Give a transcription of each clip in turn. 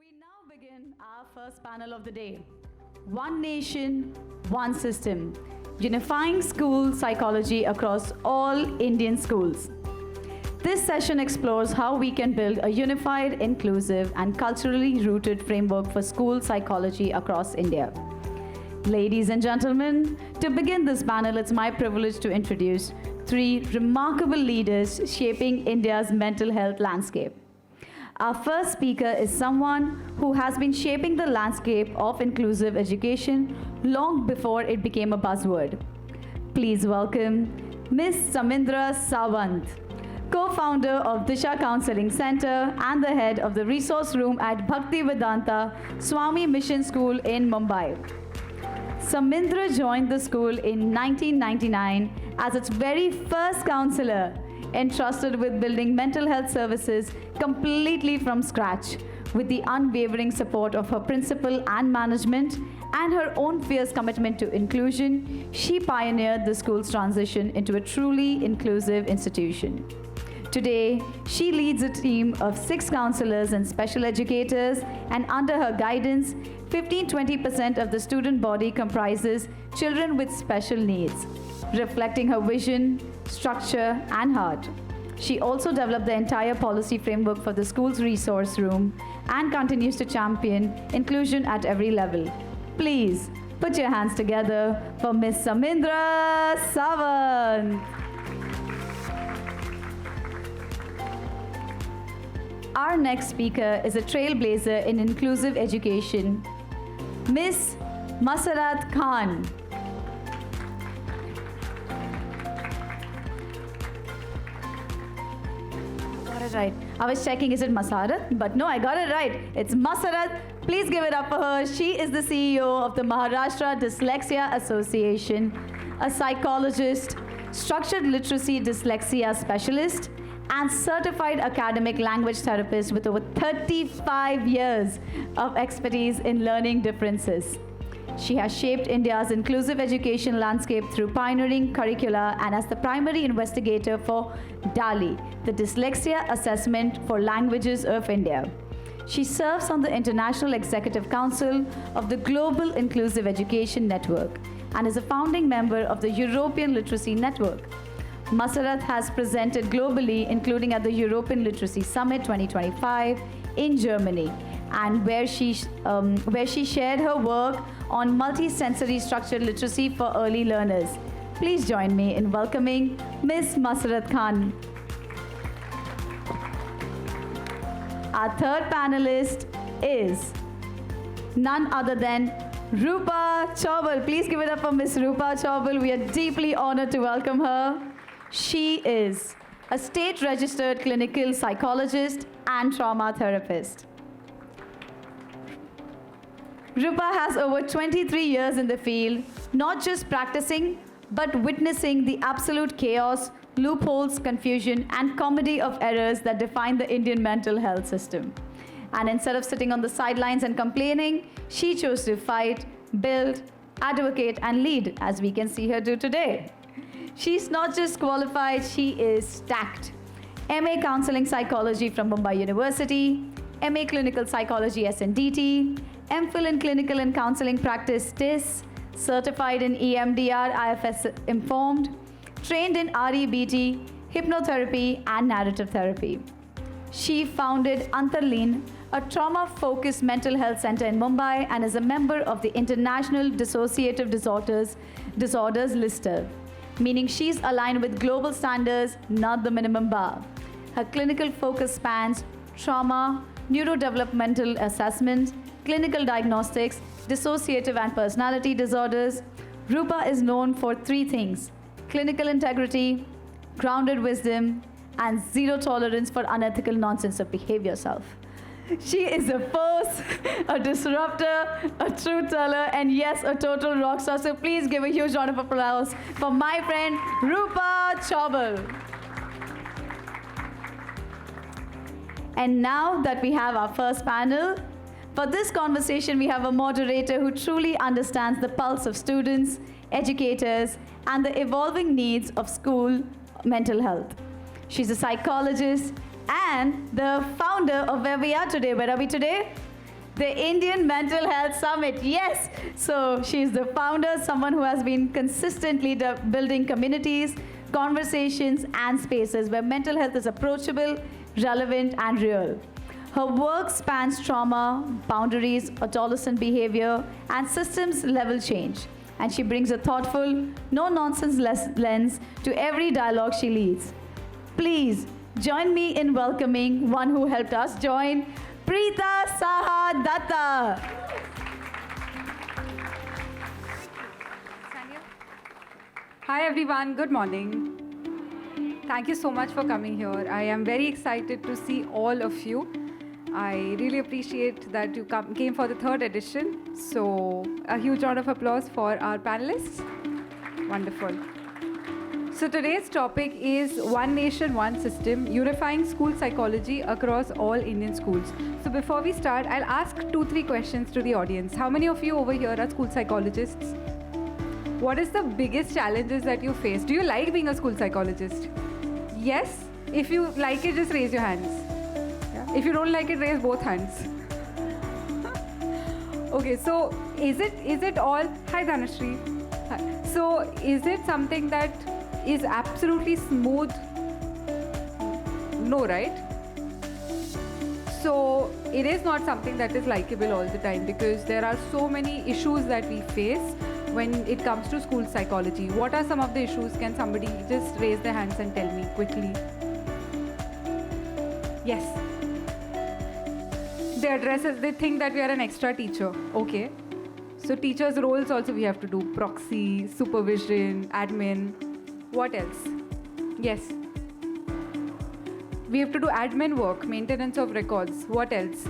We now begin our first panel of the day. One Nation, One System, unifying school psychology across all Indian schools. This session explores how we can build a unified, inclusive, and culturally rooted framework for school psychology across India. Ladies and gentlemen, to begin this panel, it's my privilege to introduce three remarkable leaders shaping India's mental health landscape. Our first speaker is someone who has been shaping the landscape of inclusive education long before it became a buzzword. Please welcome Ms. Samindra Sawant, co-founder of Disha Counseling Center and the head of the resource room at Bhaktivedanta Swami Mission School in Mumbai. Samindra joined the school in 1999 as its very first counselor, entrusted with building mental health services completely from scratch. With the unwavering support of her principal and management and her own fierce commitment to inclusion, she pioneered the school's transition into a truly inclusive institution. Today, she leads a team of 6 counselors and special educators, and under her guidance, 15-20% of the student body comprises children with special needs, reflecting her vision, structure, and heart. She also developed the entire policy framework for the school's resource room and continues to champion inclusion at every level. Please put your hands together for Ms. Samindra Sawant. Our next speaker is a trailblazer in inclusive education, Ms. Masarat Khan. Got it right. I was checking, is it Masarat? But no, I got it right. It's Masarat. Please give it up for her. She is the CEO of the Maharashtra Dyslexia Association, a psychologist, structured literacy dyslexia specialist, and certified academic language therapist with over 35 years of expertise in learning differences. She has shaped India's inclusive education landscape through pioneering curricula and as the primary investigator for DALI, the Dyslexia Assessment for Languages of India. She serves on the International Executive Council of the Global Inclusive Education Network and is a founding member of the European Literacy Network. Masarat has presented globally, including at the European Literacy Summit 2025 in Germany, and where she shared her work on multi-sensory structured literacy for early learners. Please join me in welcoming Ms. Masarat Khan. Our third panelist is none other than Rupa Chaubal. Please give it up for Ms. Rupa Chaubal. We are deeply honored to welcome her. She is a state-registered clinical psychologist and trauma therapist. Rupa has over 23 years in the field, not just practicing, but witnessing the absolute chaos, loopholes, confusion, and comedy of errors that define the Indian mental health system. And instead of sitting on the sidelines and complaining, she chose to fight, build, advocate, and lead, as we can see her do today. She's not just qualified, she is stacked. MA Counseling Psychology from Mumbai University, MA Clinical Psychology SNDT, MPhil in Clinical and Counseling Practice TIS, certified in EMDR IFS Informed, trained in REBT, hypnotherapy, and narrative therapy. She founded Antarleen, a trauma-focused mental health center in Mumbai, and is a member of the International Dissociative Disorders Lister, meaning she's aligned with global standards, not the minimum bar. Her clinical focus spans trauma, neurodevelopmental assessment, clinical diagnostics, dissociative and personality disorders. Rupa is known for 3 things: clinical integrity, grounded wisdom, and zero tolerance for unethical nonsense, of behave yourself. She is a force, a disruptor, a truth teller, and yes, a total rock star. So please give a huge round of applause for my friend Rupa Chaubal. And now that we have our first panel, for this conversation we have a moderator who truly understands the pulse of students, educators, and the evolving needs of school mental health. She's a psychologist and the founder of where we are today. Where are we today? the Indian Mental Health Summit. Yes, so she's the founder, someone who has been consistently building communities, conversations, and spaces where mental health is approachable, relevant, and real. Her work spans trauma, boundaries, adolescent behavior, and systems level change. And she brings a thoughtful, no nonsense lens to every dialogue she leads. Please join me in welcoming one who helped us join, Preeta Saha Datta. Hi everyone, good morning. Thank you so much for coming here. I am very excited to see all of you. I really appreciate that you came for the third edition. So a huge round of applause for our panelists. Wonderful. So today's topic is One Nation, One System, unifying school psychology across all Indian schools. So before we start, I'll ask 2-3 questions to the audience. How many of you over here are school psychologists? What is the biggest challenges that you face? Do you like being a school psychologist? Yes? If you like it, just raise your hands. Yeah? If you don't like it, raise both hands. Okay, so is it all... Hi, Dhanashree. Hi. So is it something that is absolutely smooth? No, right? So it is not something that is likable all the time because there are so many issues that we face when it comes to school psychology. What are some of the issues? Can somebody just raise their hands and tell me quickly? Yes. They think that we are an extra teacher. Okay. So teachers' roles also we have to do. Proxy, supervision, admin. What else? Yes. We have to do admin work, maintenance of records. What else?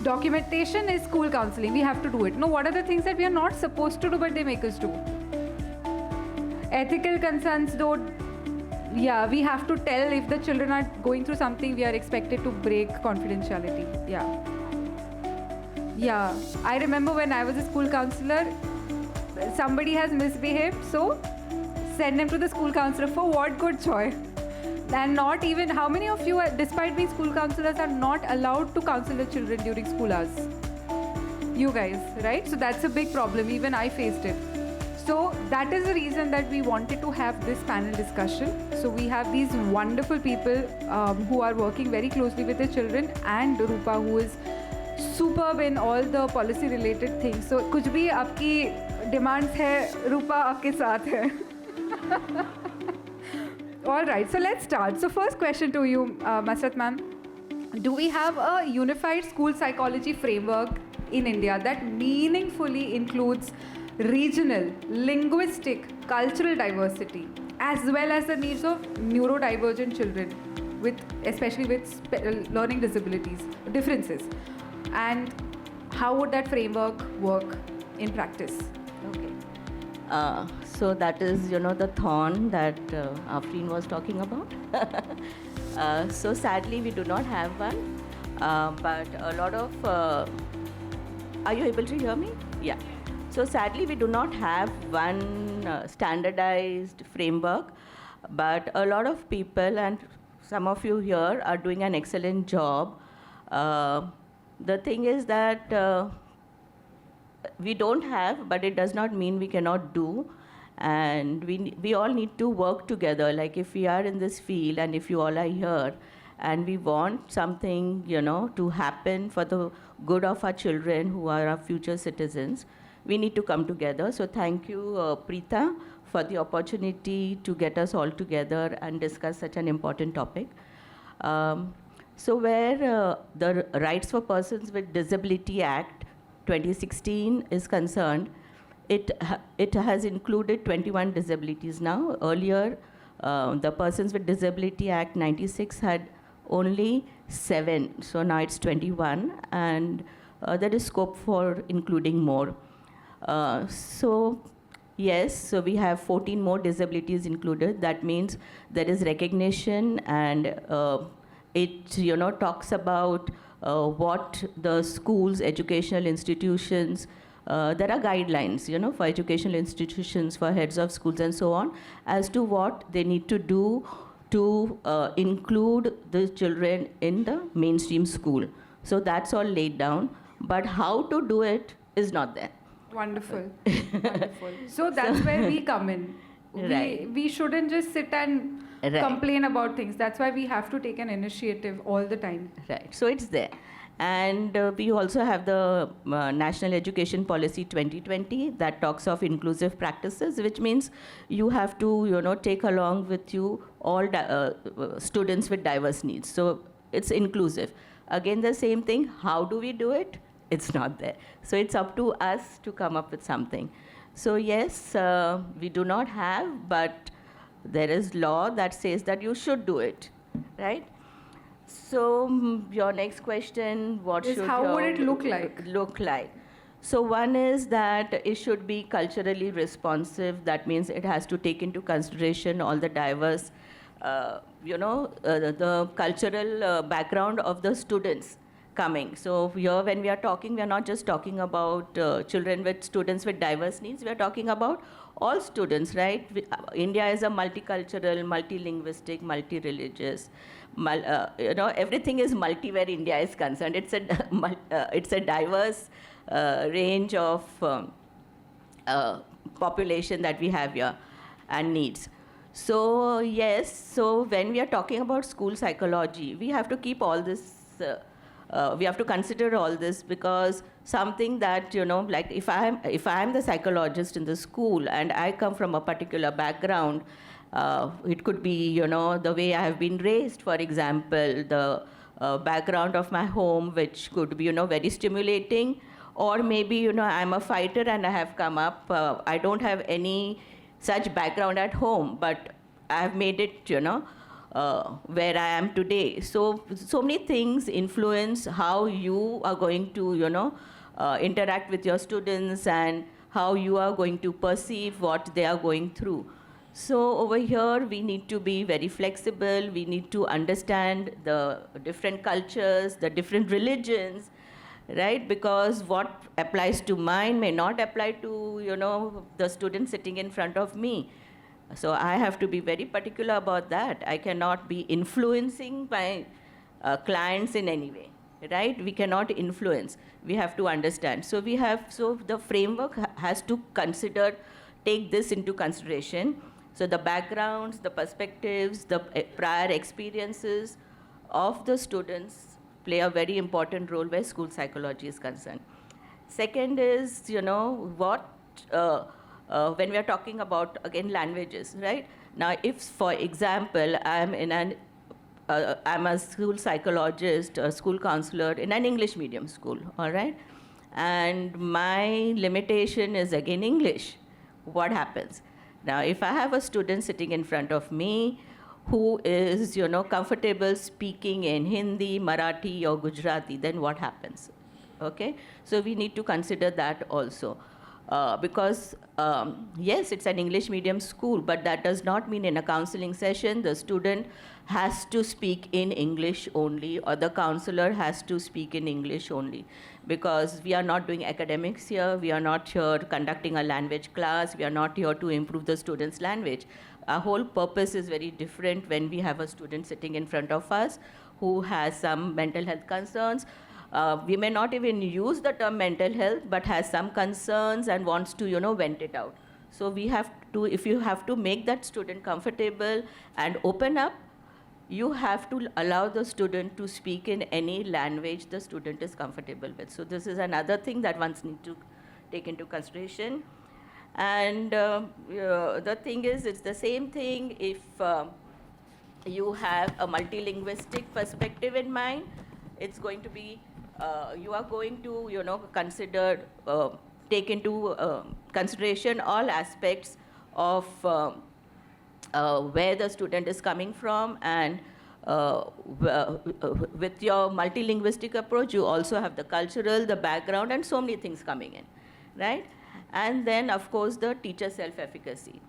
Documentation is school counseling. We have to do it. No, what are the things that we are not supposed to do but they make us do? Ethical concerns, though, yeah, we have to tell if the children are going through something, we are expected to break confidentiality. Yeah. Yeah. I remember when I was a school counselor, somebody has misbehaved, so send them to the school counselor for what good joy? And not even, how many of you, despite being school counselors, are not allowed to counsel the children during school hours? You guys, right? So that's a big problem. Even I faced it. So that is the reason that we wanted to have this panel discussion. So we have these wonderful people who are working very closely with the children, and Rupa, who is superb in all the policy related things. So कुछ भी आपकी demands है, Rupa आपके साथ है. All right, so let's start. So first question to you, Masrat ma'am. Do we have a unified school psychology framework in India that meaningfully includes regional, linguistic, cultural diversity, as well as the needs of neurodivergent children, especially with learning differences? And how would that framework work in practice? Okay. So that is, the thorn that Afreen was talking about. So sadly, we do not have one. But a lot of... are you able to hear me? Yeah. So sadly, we do not have one standardized framework. But a lot of people, and some of you here, are doing an excellent job. The thing is that we don't have, but it does not mean we cannot do. And we all need to work together. Like if we are in this field and if you all are here and we want something, to happen for the good of our children who are our future citizens, we need to come together. So thank you, Preeta, for the opportunity to get us all together and discuss such an important topic. So where the Rights for Persons with Disability Act 2016 is concerned, it has included 21 disabilities now. Earlier, the Persons with Disability Act 96 had only 7, so now it's 21, and there is scope for including more. So we have 14 more disabilities included. That means there is recognition, and it talks about what the schools, educational institutions, there are guidelines, for educational institutions, for heads of schools and so on, as to what they need to do to include the children in the mainstream school. So that's all laid down, but how to do it is not there. Wonderful. Wonderful. So that's where we come in. Right. We shouldn't just sit and Right. complain about things. That's why we have to take an initiative all the time. Right. So it's there. And we also have the National Education Policy 2020 that talks of inclusive practices, which means you have to, take along with you all students with diverse needs. So it's inclusive. Again, the same thing. How do we do it? It's not there. So it's up to us to come up with something. So yes, we do not have, but there is law that says that you should do it, right? So your next question, what Is should how your would it look like? Look like? So one is that it should be culturally responsive. That means it has to take into consideration all the diverse, the cultural background of the students coming. So here, when we are talking, we are not just talking about students with diverse needs. We are talking about all students, right? India is a multicultural, multilinguistic, multi-religious. Everything is multi where India is concerned. It's a diverse range of population that we have here and needs. So yes, so when we are talking about school psychology, we have to keep all this. We have to consider all this, because something that, like if I am the psychologist in the school and I come from a particular background, it could be, the way I have been raised, for example, the background of my home, which could be, very stimulating, or maybe, I'm a fighter and I have come up, I don't have any such background at home, but I have made it, where I am today. So many things influence how you are going to, interact with your students and how you are going to perceive what they are going through. So over here, we need to be very flexible. We need to understand the different cultures, the different religions, right? Because what applies to mine may not apply to, the student sitting in front of me. So I have to be very particular about that. I cannot be influencing my clients in any way, right? We cannot influence. We have to understand. So the framework has to take this into consideration. So the backgrounds, the perspectives, the prior experiences of the students play a very important role where school psychology is concerned. Second is, when we are talking about, again, languages, right? Now, if, for example, I'm a school psychologist, a school counselor in an English medium school, all right? And my limitation is, again, English. What happens? Now, if I have a student sitting in front of me who is, comfortable speaking in Hindi, Marathi, or Gujarati, then what happens? Okay? So we need to consider that also. Because, yes, it's an English medium school, but that does not mean in a counseling session the student has to speak in English only, or the counselor has to speak in English only. Because we are not doing academics here, we are not here conducting a language class, we are not here to improve the student's language. Our whole purpose is very different when we have a student sitting in front of us who has some mental health concerns. We may not even use the term mental health, but has some concerns and wants to, vent it out. So we have to, if you have to make that student comfortable and open up, you have to allow the student to speak in any language the student is comfortable with. So this is another thing that one needs to take into consideration. And the thing is, it's the same thing if you have a multilinguistic perspective in mind. It's going to be, you are going to, take into consideration all aspects of where the student is coming from, and with your multilinguistic approach, you also have the cultural, the background, and so many things coming in, right? And then, of course, the teacher self-efficacy.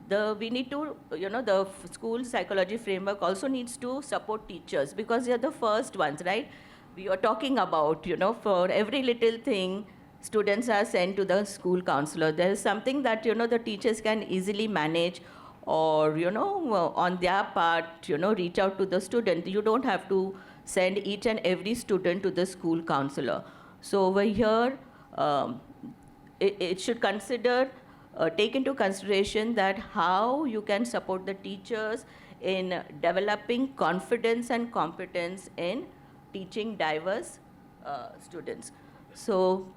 We need to, the school psychology framework also needs to support teachers, because they're the first ones, right? We are talking about, for every little thing, students are sent to the school counselor. There is something that, the teachers can easily manage, or, on their part, reach out to the student. You don't have to send each and every student to the school counselor. So over here, it should take into consideration that how you can support the teachers in developing confidence and competence in teaching diverse students. So,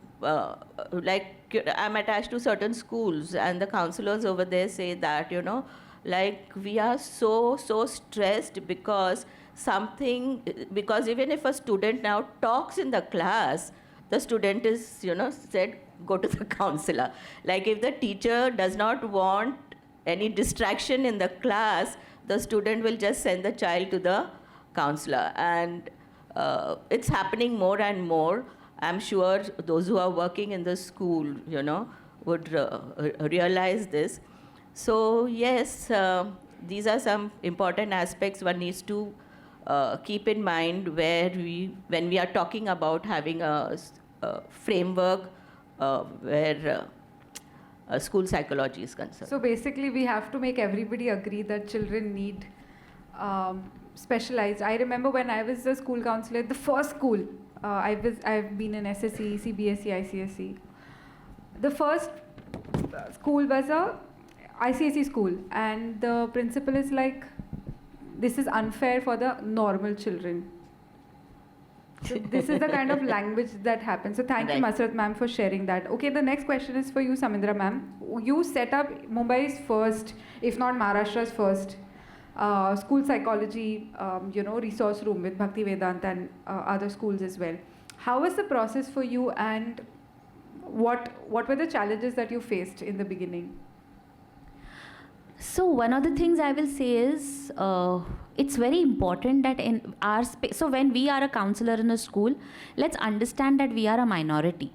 like I'm attached to certain schools, and the counselors over there say that, like we are so stressed because even if a student now talks in the class, the student is, said, go to the counselor. Like if the teacher does not want any distraction in the class, the student will just send the child to the counselor. And it's happening more and more. I'm sure those who are working in the school, would realize this. So yes, these are some important aspects one needs to keep in mind when we are talking about having a framework where school psychology is concerned. So basically, we have to make everybody agree that children need specialized. I remember when I was a school counselor, the first school, I've been in SSE, CBSE, ICSE. The first school was a ICSE school, and the principal is like, this is unfair for the normal children. So this is the kind of language that happens. So thank you, Masrat ma'am, for sharing that. Okay, the next question is for you, Samindra ma'am. You set up Mumbai's first, if not Maharashtra's first, school psychology, resource room with Bhakti Vedanta and other schools as well. How was the process for you, and what were the challenges that you faced in the beginning? So one of the things I will say is it's very important that in our space, so when we are a counselor in a school, let's understand that we are a minority.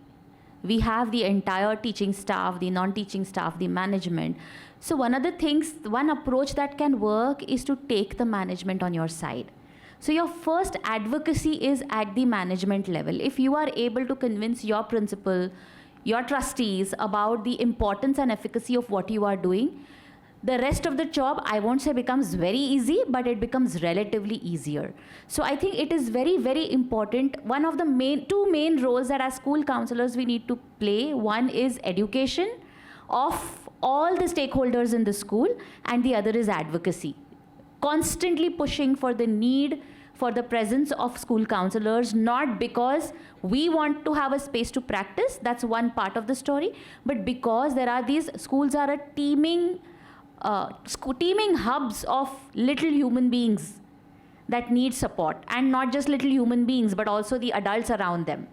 We have the entire teaching staff, the non-teaching staff, the management. So one approach that can work is to take the management on your side. So your first advocacy is at the management level. If you are able to convince your principal, your trustees about the importance and efficacy of what you are doing, the rest of the job, I won't say becomes very easy, but it becomes relatively easier. So I think it is very, very important. One of the two main roles that as school counselors we need to play, one is education of all the stakeholders in the school, and the other is advocacy. Constantly pushing for the need for the presence of school counselors, not because we want to have a space to practice, that's one part of the story, but because schools are a teeming hubs of little human beings that need support, and not just little human beings but also the adults around them,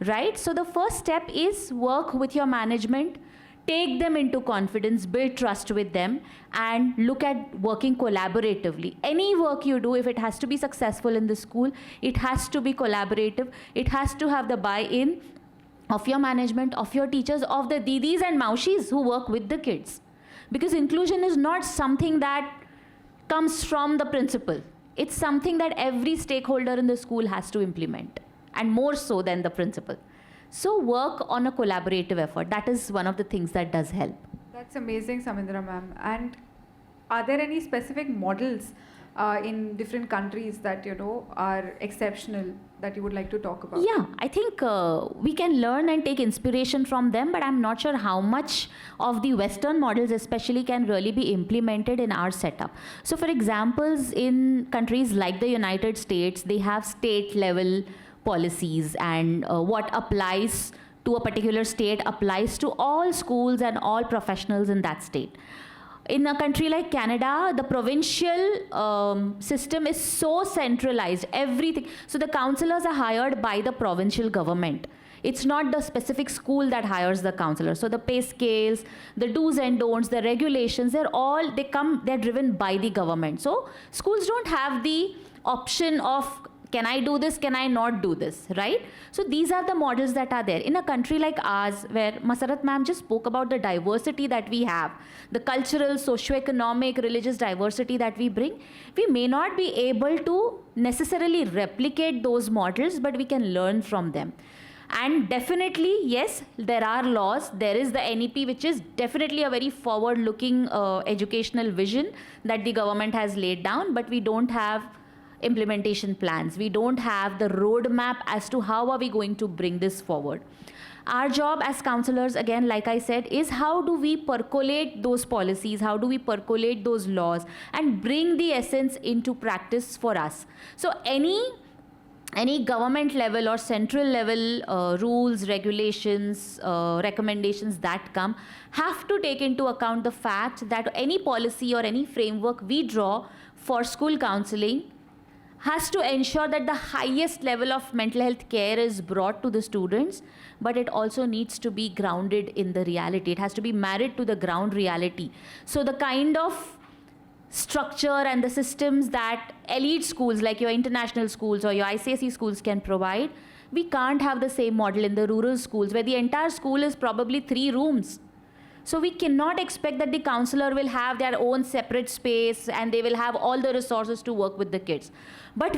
right? So the first step is work with your management, take them into confidence, build trust with them, and look at working collaboratively. Any work you do, if it has to be successful in the school, it has to be collaborative. It has to have the buy-in of your management, of your teachers, of the didis and maushis who work with the kids. Because inclusion is not something that comes from the principal. It's something that every stakeholder in the school has to implement, and more so than the principal. So work on a collaborative effort. That is one of the things that does help. That's amazing, Samindra ma'am. And are there any specific models in different countries that are exceptional that you would like to talk about? Yeah, I think we can learn and take inspiration from them, but I'm not sure how much of the Western models especially can really be implemented in our setup. So for examples, in countries like the United States, they have state level policies, and what applies to a particular state applies to all schools and all professionals in that state. In a country like Canada, the provincial system is so centralized, everything. So the counselors are hired by the provincial government. It's not the specific school that hires the counselor. So the pay scales, the do's and don'ts, the regulations, they're driven by the government. So schools don't have the option of, can I do this, can I not do this, right? So these are the models that are there. In a country like ours, where Masarat ma'am just spoke about the diversity that we have, the cultural, socio-economic, religious diversity that we bring, we may not be able to necessarily replicate those models, but we can learn from them. And definitely, yes, there are laws. There is the NEP, which is definitely a very forward-looking educational vision that the government has laid down, but we don't have implementation plans. We don't have the roadmap as to how are we going to bring this forward. Our job as counselors, again, like I said, is how do we percolate those policies, how do we percolate those laws and bring the essence into practice for us. So any government level or central level rules, regulations, recommendations that come have to take into account the fact that any policy or any framework we draw for school counseling has to ensure that the highest level of mental health care is brought to the students, but it also needs to be grounded in the reality. It has to be married to the ground reality. So the kind of structure and the systems that elite schools like your international schools or your ICSE schools can provide, we can't have the same model in the rural schools where the entire school is probably 3 rooms. So we cannot expect that the counselor will have their own separate space and they will have all the resources to work with the kids. But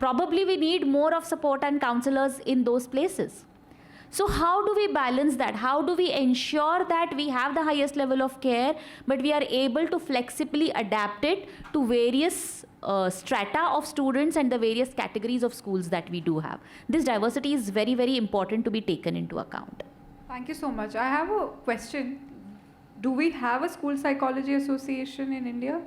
probably we need more of support and counselors in those places. So how do we balance that? How do we ensure that we have the highest level of care, but we are able to flexibly adapt it to various strata of students and the various categories of schools that we do have? This diversity is very, very important to be taken into account. Thank you so much. I have a question. Do we have a school psychology association in India?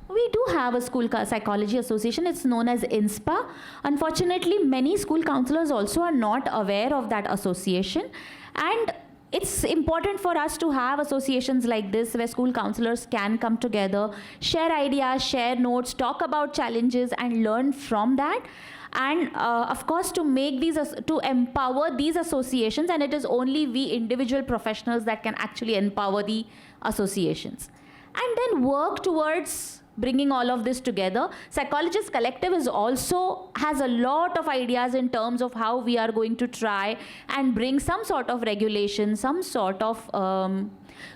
We do have a school psychology association. It's known as INSPA. Unfortunately, many school counselors also are not aware of that association. And it's important for us to have associations like this where school counselors can come together, share ideas, share notes, talk about challenges and learn from that. And of course, to empower these associations, and it is only we individual professionals that can actually empower the associations. And then work towards bringing all of this together. Psychologists Collective has a lot of ideas in terms of how we are going to try and bring some sort of regulation, some sort of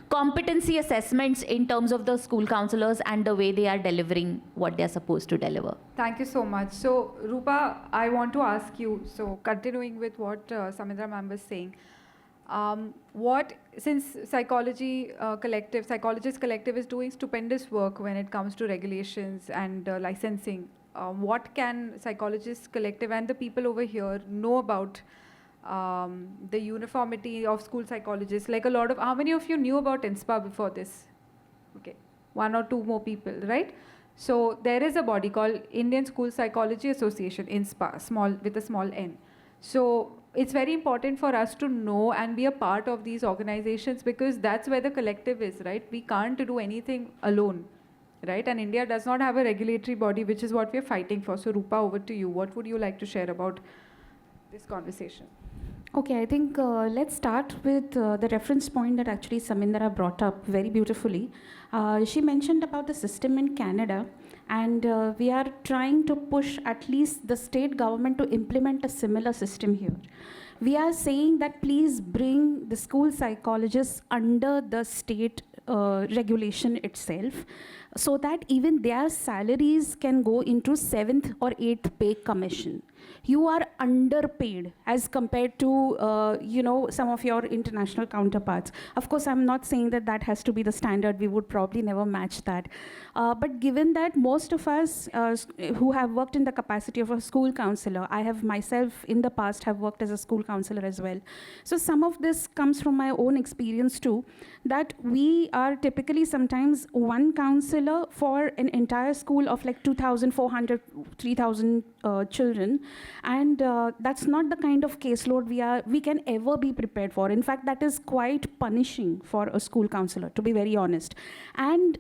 competency assessments in terms of the school counselors and the way they are delivering what they are supposed to deliver. Thank you so much. So, Rupa, I want to ask you, so continuing with what Samindra ma'am was saying, since Psychologists Collective is doing stupendous work when it comes to regulations and licensing, what can Psychologists Collective and the people over here know about the uniformity of school psychologists? Like how many of you knew about INSPA before this? Okay, 1 or 2 more people, right? So there is a body called Indian School Psychology Association, INSPA, with a small n. So it's very important for us to know and be a part of these organizations because that's where the collective is, right? We can't do anything alone, right? And India does not have a regulatory body, which is what we're fighting for. So Rupa, over to you. What would you like to share about this conversation? Okay, I think let's start with the reference point that actually Samindra brought up very beautifully. She mentioned about the system in Canada, and we are trying to push at least the state government to implement a similar system here. We are saying that please bring the school psychologists under the state regulation itself, so that even their salaries can go into 7th or 8th pay commission. You are underpaid as compared to some of your international counterparts. Of course, I'm not saying that that has to be the standard. We would probably never match that. But given that most of us who have worked in the capacity of a school counselor, I have myself in the past have worked as a school counselor as well. So some of this comes from my own experience too, that we are typically sometimes one counselor for an entire school of like 2,400, 3,000 children. And that's not the kind of caseload we can ever be prepared for. In fact, that is quite punishing for a school counselor, to be very honest. And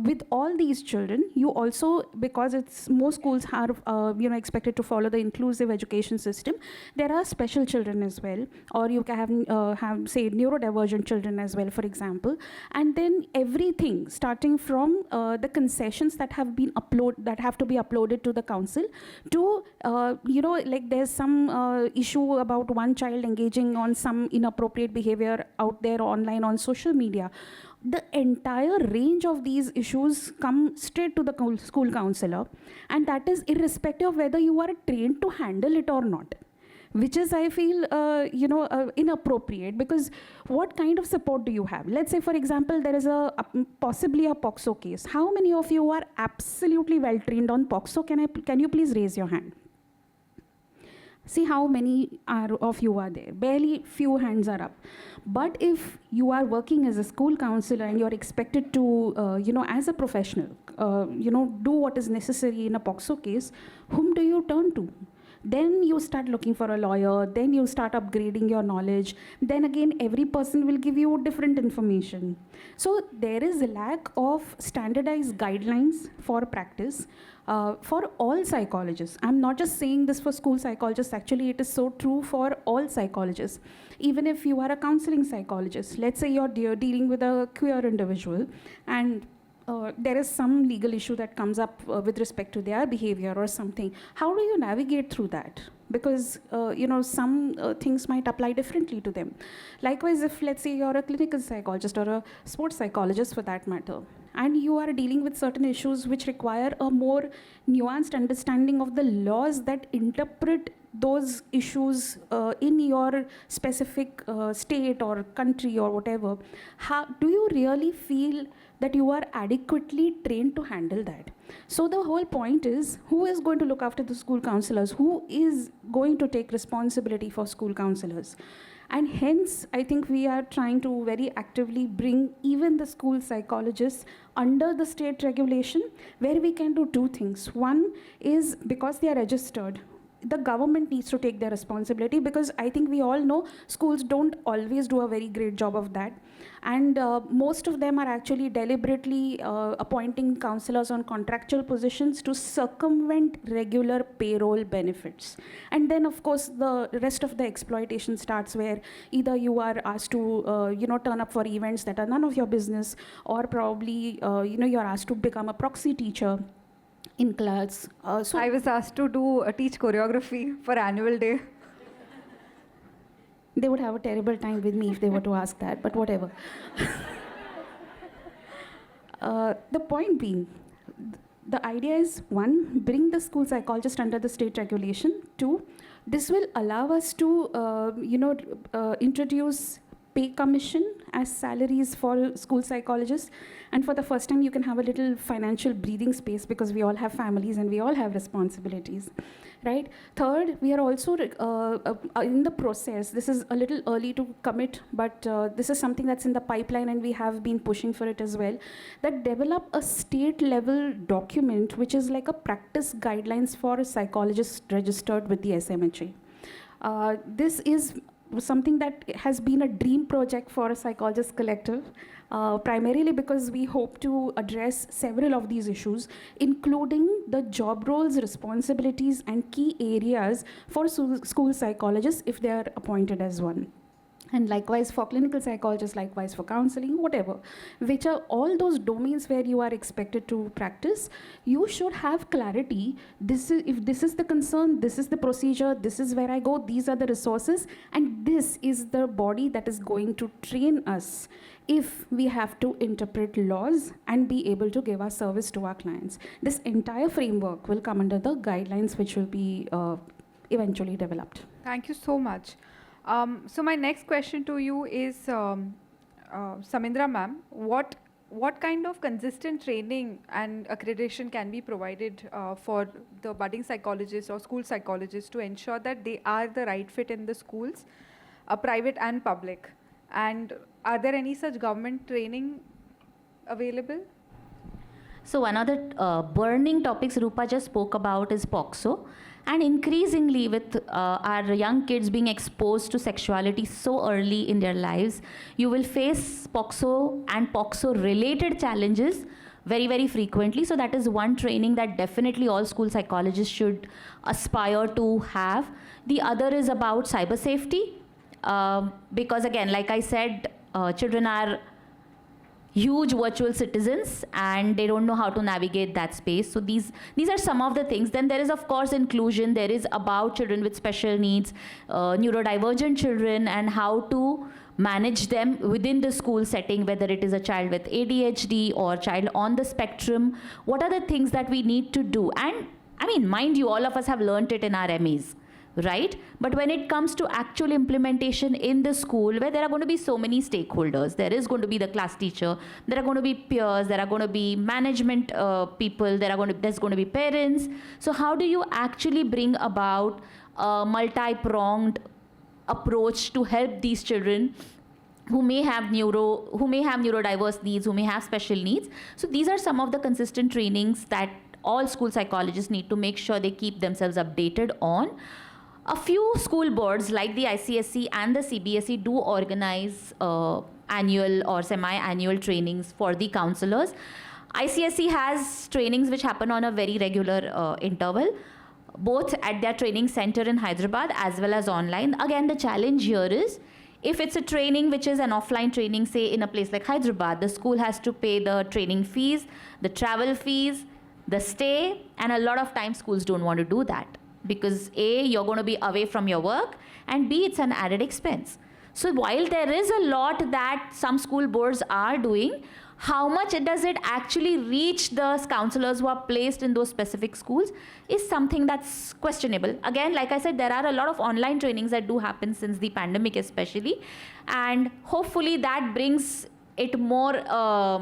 with all these children, you also, because most schools are expected to follow the inclusive education system, there are special children as well, or you can have say neurodivergent children as well, for example. And then everything starting from the concessions that have to be uploaded to the council to like there's some issue about one child engaging on some inappropriate behavior out there online on social media. The entire range of these issues come straight to the school counselor, and that is irrespective of whether you are trained to handle it or not. which is, I feel, inappropriate, because what kind of support do you have? Let's say, for example, there is possibly a POXO case. How many of you are absolutely well trained on POXO? Can you please raise your hand? See how many of you are there. Barely few hands are up. But if you are working as a school counselor and you're expected to, as a professional, do what is necessary in a POXO case, whom do you turn to? Then you start looking for a lawyer, then you start upgrading your knowledge. Then again, every person will give you different information. So there is a lack of standardized guidelines for practice for all psychologists. I'm not just saying this for school psychologists, actually it is so true for all psychologists. Even if you are a counseling psychologist, let's say you're dealing with a queer individual and there is some legal issue that comes up with respect to their behavior or something. How do you navigate through that? Because some things might apply differently to them. Likewise, if let's say you're a clinical psychologist or a sports psychologist for that matter, and you are dealing with certain issues which require a more nuanced understanding of the laws that interpret those issues in your specific state or country or whatever, how do you really feel that you are adequately trained to handle that? So the whole point is, who is going to look after the school counselors? Who is going to take responsibility for school counselors? And hence, I think we are trying to very actively bring even the school psychologists under the state regulation, where we can do two things. One is, because they are registered, the government needs to take their responsibility, because I think we all know schools don't always do a very great job of that. And most of them are actually deliberately appointing counselors on contractual positions to circumvent regular payroll benefits. And then, of course, the rest of the exploitation starts, where either you are asked to turn up for events that are none of your business, or probably you're asked to become a proxy teacher in class. So I was asked to teach choreography for annual day. they would have a terrible time with me if they were to ask that, but whatever. The point being, the idea is, one, bring the school psychologist under the state regulation. Two, this will allow us to introduce pay commission as salaries for school psychologists. And for the first time, you can have a little financial breathing space, because we all have families and we all have responsibilities, right? Third, we are also in the process. This is a little early to commit, but this is something that's in the pipeline, and we have been pushing for it as well, that develop a state level document which is like a practice guidelines for psychologists registered with the SMHA. This is something that has been a dream project for a psychologist collective, primarily because we hope to address several of these issues, including the job roles, responsibilities, and key areas for school psychologists if they are appointed as one. And likewise for clinical psychologists, likewise for counseling, whatever, which are all those domains where you are expected to practice. You should have clarity. If this is the concern, this is the procedure, this is where I go, these are the resources, and this is the body that is going to train us if we have to interpret laws and be able to give our service to our clients. This entire framework will come under the guidelines which will be eventually developed. Thank you so much. So my next question to you is, Samindra ma'am, what kind of consistent training and accreditation can be provided for the budding psychologists or school psychologists to ensure that they are the right fit in the schools, private and public? And are there any such government training available? So one of the burning topics Rupa just spoke about is POXO. And increasingly, with our young kids being exposed to sexuality so early in their lives, you will face POXO and POXO-related challenges very, very frequently. So that is one training that definitely all school psychologists should aspire to have. The other is about cyber safety, because again, like I said, children are huge virtual citizens and they don't know how to navigate that space. So these are some of the things. Then there is, of course, inclusion. There is about children with special needs, neurodivergent children, and how to manage them within the school setting, whether it is a child with ADHD or child on the spectrum. What are the things that we need to do? And I mean, mind you, all of us have learnt it in our MEs. right? But when it comes to actual implementation in the school, where there are going to be so many stakeholders, there is going to be the class teacher, there are going to be peers, there are going to be management people, there's going to be parents. So how do you actually bring about a multi-pronged approach to help these children who may have neurodiverse needs, who may have special needs? So these are some of the consistent trainings that all school psychologists need to make sure they keep themselves updated on. A few school boards like the ICSE and the CBSE do organize annual or semi-annual trainings for the counselors. ICSE has trainings which happen on a very regular interval, both at their training center in Hyderabad as well as online. Again, the challenge here is, if it's a training which is an offline training, say in a place like Hyderabad, the school has to pay the training fees, the travel fees, the stay, and a lot of times schools don't want to do that because A, you're going to be away from your work, and B, it's an added expense. So while there is a lot that some school boards are doing, how much does it actually reach the counselors who are placed in those specific schools is something that's questionable. Again, like I said, there are a lot of online trainings that do happen since the pandemic especially, and hopefully that brings it more,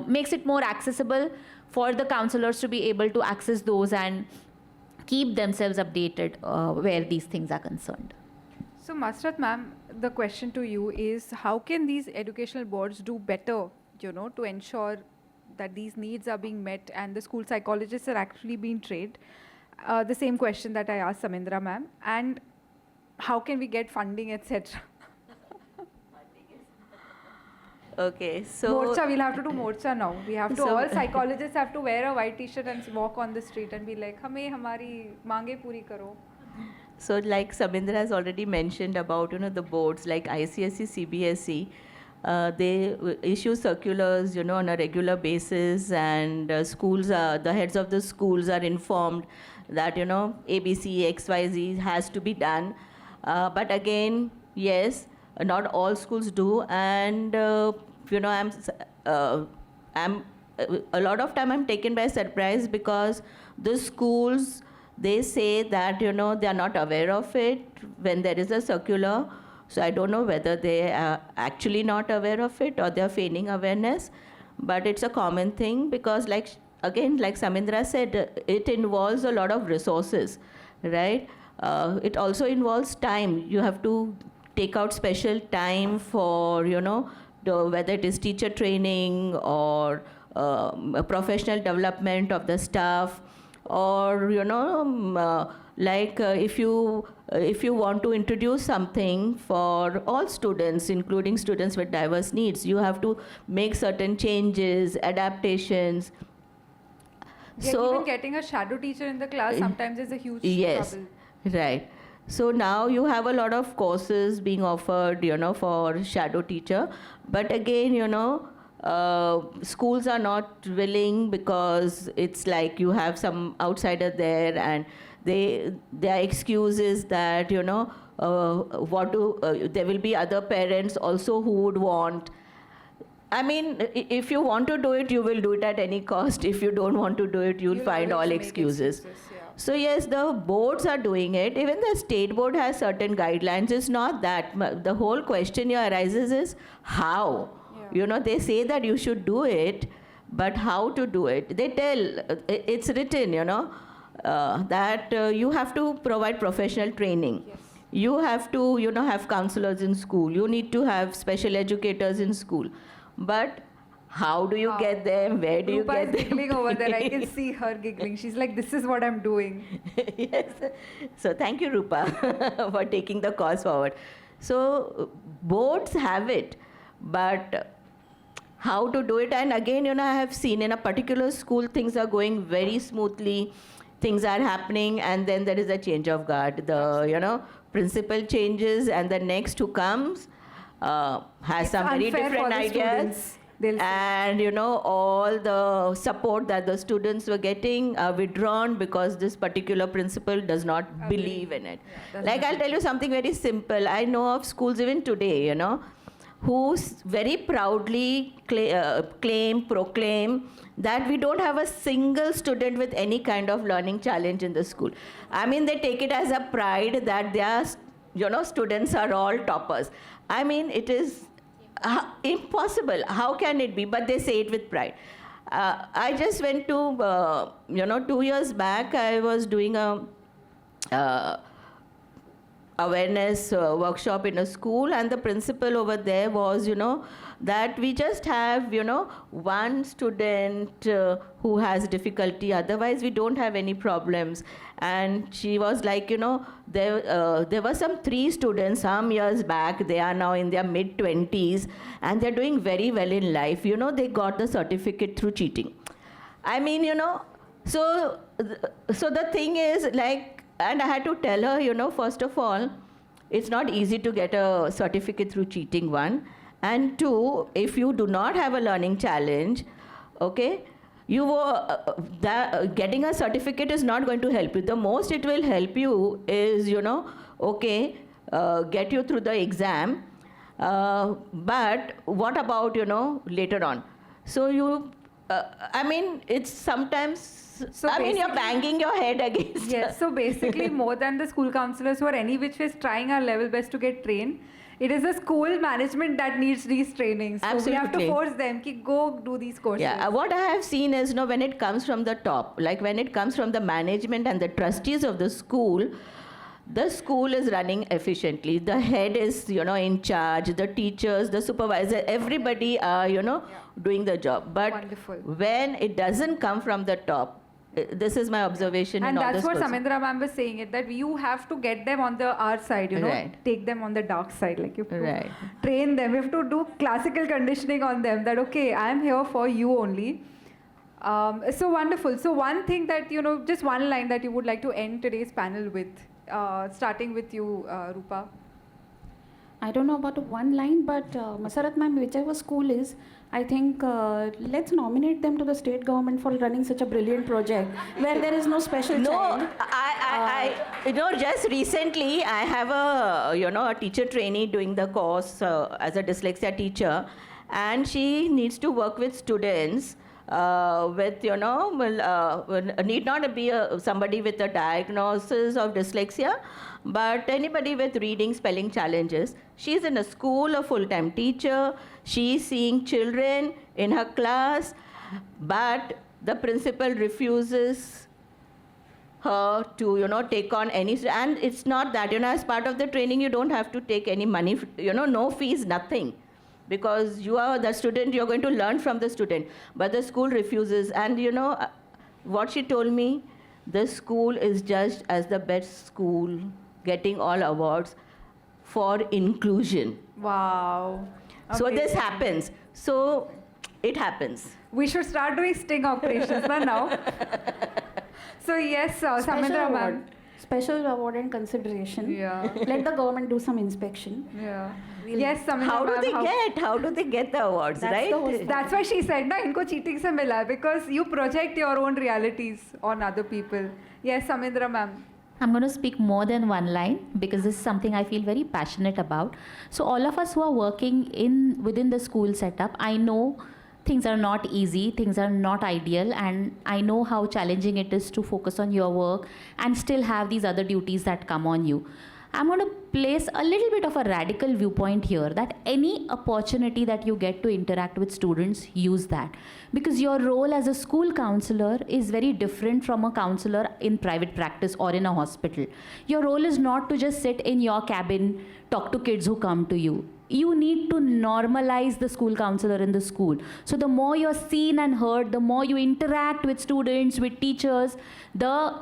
makes it more accessible for the counselors to be able to access those and keep themselves updated where these things are concerned. So, Masrat ma'am, the question to you is, how can these educational boards do better, to ensure that these needs are being met and the school psychologists are actually being trained? The same question that I asked Samindra ma'am. And how can we get funding, etc.? Okay, so Morcha, we'll have to do Morcha now. We have to, So- all psychologists have to wear a white t-shirt and walk on the street and be like, hame hamari mange puri karo. So like Samindra has already mentioned about, the boards like ICSE, CBSE, they issue circulars, on a regular basis, and schools the heads of the schools are informed that, ABC, XYZ has to be done. But again, yes, not all schools do, and I'm a lot of time I'm taken by surprise because the schools, they say that they are not aware of it when there is a circular. So I don't know whether they are actually not aware of it or they are feigning awareness, but it's a common thing because like Samindra said, it involves a lot of resources, right? It also involves time. You have to take out special time for, whether it is teacher training or professional development of the staff, or if you want to introduce something for all students, including students with diverse needs, you have to make certain changes, adaptations. Even getting a shadow teacher in the class sometimes is a huge trouble. Right. So now you have a lot of courses being offered, for shadow teacher. But again, schools are not willing because it's like you have some outsider there, and their excuse is that, there will be other parents also who would want. I mean, if you want to do it, you will do it at any cost. If you don't want to do it, you'll find all always make excuses. yeah. So yes, the boards are doing it. Even the state board has certain guidelines. It's not that. The whole question here arises is how. Yeah. They say that you should do it, but how to do it? They tell, it's written, that you have to provide professional training. Yes. You have to, have counselors in school. You need to have special educators in school. But how do you get them? Where do you Rupa get is them? giggling over there. I can see her giggling. She's like, this is what I'm doing. Yes. So thank you, Rupa, for taking the cause forward. So boards have it, but how to do it? And again, I have seen in a particular school, things are going very smoothly. Things are happening, and then there is a change of guard. The, principal changes, and the next who comes has some very unfair different for the ideas. students, they'll say. And all the support that the students were getting are withdrawn because this particular principal does not believe in it. Yeah, Like I'll tell you something very simple. I know of schools even today, who very proudly proclaim that we don't have a single student with any kind of learning challenge in the school. I mean, they take it as a pride that their, students are all toppers. I mean, it is impossible. How can it be? But they say it with pride. I just went to, 2 years back, I was doing a awareness workshop in a school, and the principal over there was, that we just have, one student who has difficulty, otherwise we don't have any problems. And she was like, there were some 3 students some years back, they are now in their mid-20s, and they're doing very well in life. They got the certificate through cheating. I mean, so the thing is, like, and I had to tell her, first of all, it's not easy to get a certificate through cheating, 1. And 2, if you do not have a learning challenge, okay, getting a certificate is not going to help you. The most it will help you is, get you through the exam. But what about, later on? So it's sometimes, So you're banging your head against. Yes, so basically more than the school counselors who are any which ways trying our level best to get trained, it is the school management that needs these trainings. So we have to Absolutely. force them to go do these courses. Yeah, what I have seen is, when it comes from the top, like when it comes from the management and the trustees of the school is running efficiently. The head is, in charge, the teachers, the supervisor, everybody are, doing the job. But Wonderful. when it doesn't come from the top, this is my observation And in all the that's what schools. Samindra ma'am was saying, it that you have to get them on our side, Right. take them on the dark side. Like you have to Right. train them. You have to do classical conditioning on them that, okay, I'm here for you only. So wonderful. So one thing that, just one line that you would like to end today's panel with, starting with you, Rupa. I don't know about one line, but Masarat ma'am, whichever school is, I think let's nominate them to the state government for running such a brilliant project where there is no special No, child. just recently I have a teacher trainee doing the course as a dyslexia teacher, and she needs to work with students with, need not be somebody with a diagnosis of dyslexia, but anybody with reading, spelling challenges. She's in a school, a full-time teacher. She's seeing children in her class, but the principal refuses her to, take on any, and it's not that, as part of the training, you don't have to take any money, no fees, nothing. Because you are the student, you're going to learn from the student. But the school refuses. And what she told me, the school is judged as the best school, getting all awards for inclusion. Wow. So this Amazing. happens. So it happens. We should start doing sting operations now. So yes, Samindra ma'am. Special award and consideration. Yeah. Let the government do some inspection. Yeah. Yes, Samindra How do ma'am. how do they get the awards, That's right? the whole- That's why she said, na, inko cheating se mila, because you project your own realities on other people. Yes, Samindra ma'am. I'm going to speak more than one line because this is something I feel very passionate about. So all of us who are working within the school setup, I know things are not easy, things are not ideal, and I know how challenging it is to focus on your work and still have these other duties that come on you. I'm going to place a little bit of a radical viewpoint here that any opportunity that you get to interact with students, use that. Because your role as a school counselor is very different from a counselor in private practice or in a hospital. Your role is not to just sit in your cabin, talk to kids who come to you. You need to normalize the school counselor in the school. So the more you're seen and heard, the more you interact with students, with teachers, the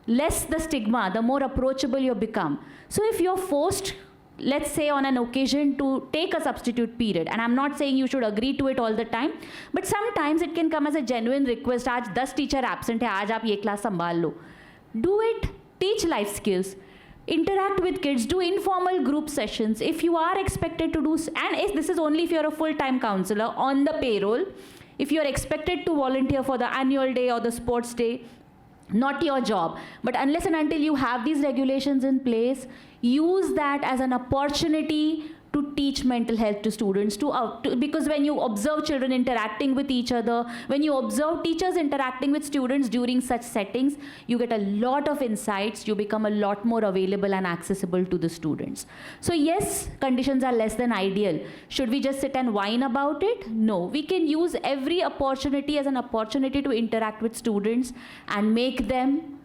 less the stigma, the more approachable you become. So if you're forced, let's say on an occasion, to take a substitute period, and I'm not saying you should agree to it all the time, but sometimes it can come as a genuine request, आज 10 teacher absent है, आज आप ये class संभाल लो. Do it, teach life skills. Interact with kids, do informal group sessions. If you are expected to do, and this is only if you're a full-time counselor on the payroll, if you're expected to volunteer for the annual day or the sports day, not your job. But unless and until you have these regulations in place, use that as an opportunity to teach mental health to students, because when you observe children interacting with each other, when you observe teachers interacting with students during such settings, you get a lot of insights, you become a lot more available and accessible to the students. So yes, conditions are less than ideal. Should we just sit and whine about it? No, we can use every opportunity as an opportunity to interact with students and make them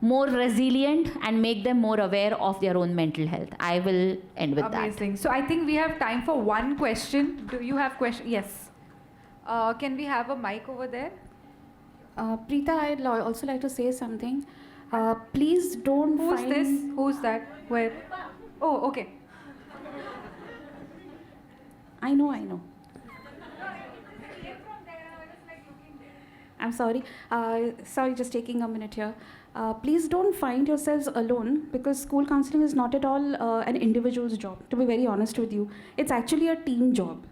more resilient and make them more aware of their own mental health. I will end with that. Amazing. So I think we have time for one question. Do you have question? Yes. Can we have a mic over there? Preeta, I'd also like to say something. Please don't Who's find... this? Who's that? Where? Oh, okay. I know. I'm sorry. Sorry, just taking a minute here. Please don't find yourselves alone, because school counseling is not at all an individual's job, to be very honest with you. It's actually a team job.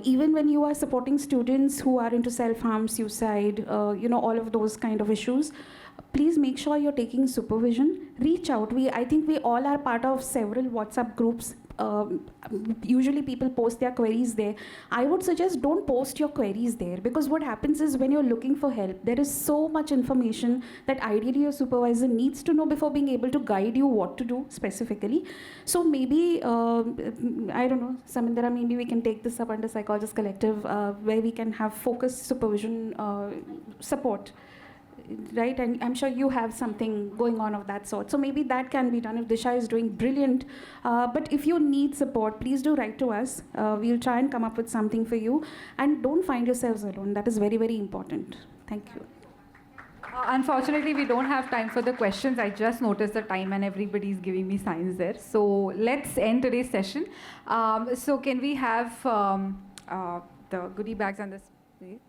Even when you are supporting students who are into self-harm, suicide, all of those kind of issues, please make sure you're taking supervision. Reach out. I think we all are part of several WhatsApp groups. Usually people post their queries there. I would suggest don't post your queries there, because what happens is when you're looking for help, there is so much information that ideally your supervisor needs to know before being able to guide you what to do specifically. So maybe, I don't know, Samindara, maybe we can take this up under Psychologist Collective, where we can have focused supervision support. Right, and I'm sure you have something going on of that sort. So maybe that can be done if Disha is doing brilliant. But if you need support, please do write to us. We'll try and come up with something for you. And don't find yourselves alone. That is very, very important. Thank you. Unfortunately, we don't have time for the questions. I just noticed the time and everybody's giving me signs there. So let's end today's session. So can we have the goodie bags and this, please?